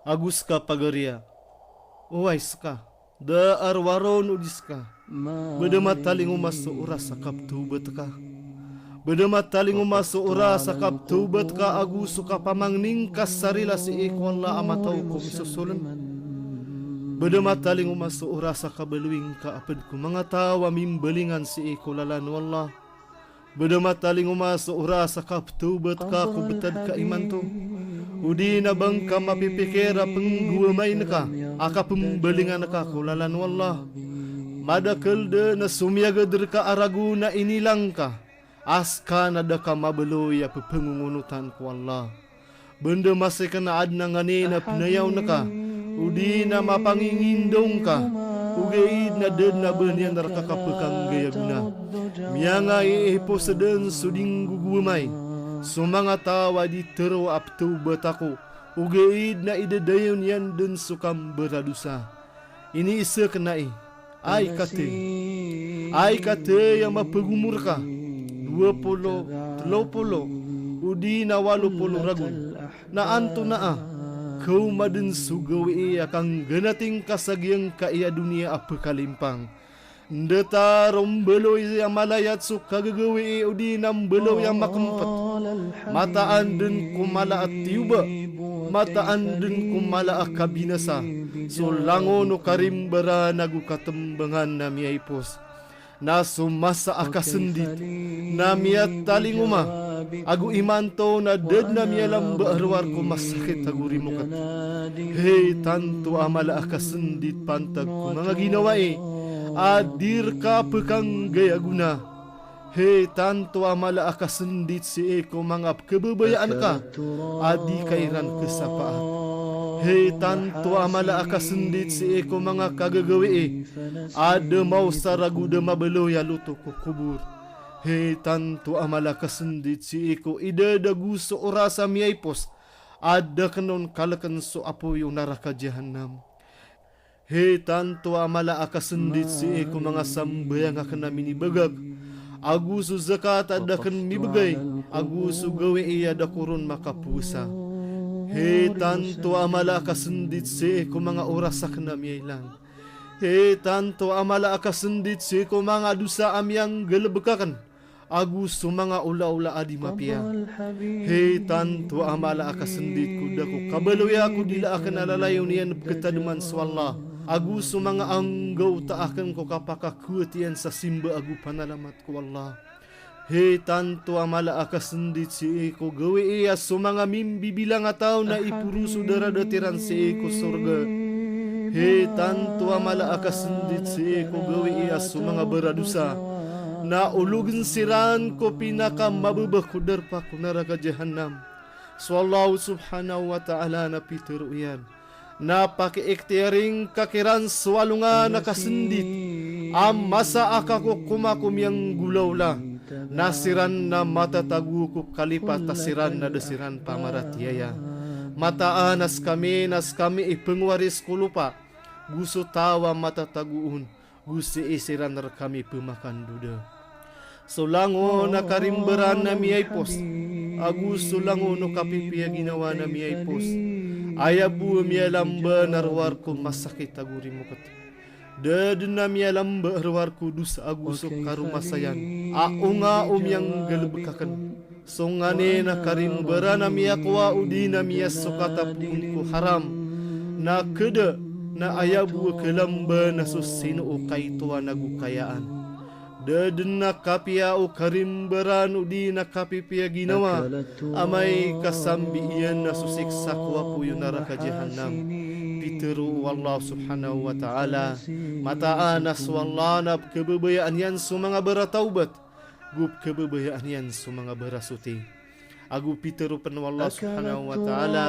Aguska pagaria. Uwaiska. Da arwaron udiska. Bedemat taling umas uras sakap tubat ka. Bedemat taling umas uras sakap tubat ka agus suka pamangning kasarila si ikwalla amatau ko misusulan. Bedemat taling umas uras sakap beluing ka apad ko mga tawa mimbelingan si ikulalan wallah. Bedemat taling umas uras sakap tubat ka kubetad ka iman to. Udi na bang ka mapipikira pengguamay na ka, aka pembelingan na ka kulalan wallah. Madakal de na sumiyagader ka aragu na inilang ka, aska na da ka mabeloy a pepengungunutan ko Allah. Benda masih kena adna ngani na pinayaw na ka, udi na mapangingindong ka, ugaid na den na benyan naraka kapekang gaya guna. Miyanga iipo seden suding guguamay. Sumanga tawa di tero aptu betaku ugeid na idadayon yan dun sukam beradusa. Ini isa kenai ai kate yang mapagumur ka 20, 30, udi na 80 ragun na anto na kau madin sugawi akang genating kasagyang kaya dunia apa kalimpang. Ndeta rombeloy yang malayat suka gagawi udi nam below yang makempat. Mataan din kumala at tiuba, mataan din kumala akabinasa. So lango no karimbara nagu katembangan na miyaipos. Na sumasa akasendit, na miyat talinguma. Agu imanto na ded na miyalam baarwar ko masakit agurimukat. Hey tanto amala akasendit pantag ko mga ginawai. Adir ka pekang gaya guna. Hei tanto amala akasendit si eko mangap kebebayaan ka. Adi kairan kesapaat. Hei tanto amala akasendit si eko mga kagagawi ada mau saragu de mabelo ya luto ko kubur. Hei tanto amala akasendit si eko ide dagu so orasa miyaipos. Ada kanon kalakan so apo yung naraka jahannam. Hei tanto amala akasendit si eko mga sambayang akan namin ibagag. Agusu zakat adakan mibagay. Agusu gawi iya da kurun makapusa. Hei tanto amala akasendit si eko mga oras akan namin ilang. Hei tanto amala akasendit si eko mga dusa amyang galabakakan. Agusu mga ula-ula adi mapia. Hei tanto amala akasendit ko dako. Kabaloy ako dila akan alalayo niyan ketaduman swallah. Agusu mga anggaw taakan ko kapakakuatian sa simba agu panalamat ko Allah. Hei tanto amala akasendit si eko gawi iya sumanga mimbibilang ataw na ipuru sudara datiran si eko surga. Hei tanto amala akasendit si eko gawi iya sumanga beradusa. Na ulugin siran ko pinaka mabubah kudar pa kunaraga jahannam. Swallahu subhanahu wa ta'ala na pituruyan. Na paki-ikhtiyaring kakiran swalunga nakasendit. Masa akako kumakum yang gulaw la. Nasiran na matatagu ko kalipat tasiran na dasiran pamaratiaya. Mataanas kami nas kami ipengwaris kulupa. Gusto tawa matataguun. Gusto isiran nar kami pemakan duda. Solango na karimberan na miyaipos. Agusto lango no kapipia ginawa na miyaipos. Ayabu miyalamba narwar ko masakit aguri mo kat. Dadna miyalamba arwar ko dus agusok karumasayan. Aunga yang galbekakan. Songane na karimbara na miyakwa udi na miyasukatapun ko haram. Na keda na ayabu kelamba na susino o kaituwa nagukayaan. Dadna kapia o karimbaran udi na kapipia ginawa. Amay kasambi iyan na susiksa ko po yung naraka jahannam. Piteru wallah subhanahu wa ta'ala. Mataanas wallah na kebebayaan yan sa mga berataubat. Gup kebebayaan yan sa mga berasuti. Agu piteru pen wallah subhanahu wa ta'ala.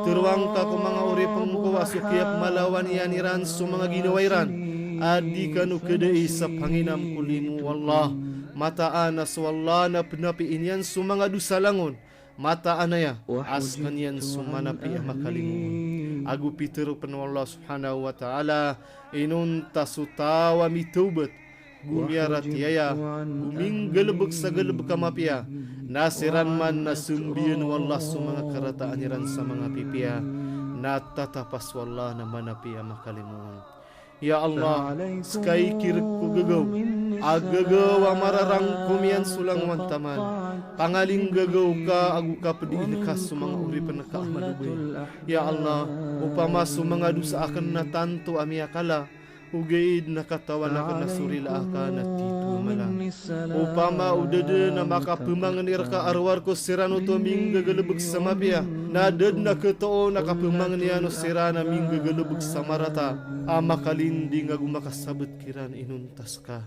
Teruang ka ko mga uripang ko asukiap malawan yan iran sa mga ginawairan. Adi kanu kedai sa panginam kulimu wallah. Mataanas wallah na penapi inyan sa mga dusalangon. Mataanaya askan yan sumanapi makalimu. Agu piteru pen wallah subhanahu wa ta'ala. Inunta sutawa mitubat. Gumiarat yaya. Guming galabag sa galabag kamapia. Nasiran man na sumbiyan wallah sa mga karataan iran sa mga pipia. natatapas wallah na manapi makalimuon. Ya Allah, sky kirku gagaw, agagaw amararang kumian sulang wantaman, pangaling gagaw ka, agu ka pediin ka sumang uri penaka maluboy. Ya Allah, upama sumanga dusa akan na tanto ami akala, ugaid na katawan akan na surila akan na titu malang. Upama udede na makapemanganir ka arwar ko sirano to ming gagalebek sama pia, naded na ketoo na kapemanganiano sirana ming gagalebek sama rata, amakalindi nga gumakasabot kiran inuntas ka.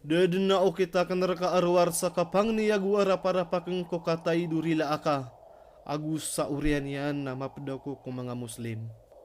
Deden na o kita kan raka arwar sa kapang niyagu para pakeng ko katay durila aka, agus sa urian yan na mapdaw ko kung mga Muslim.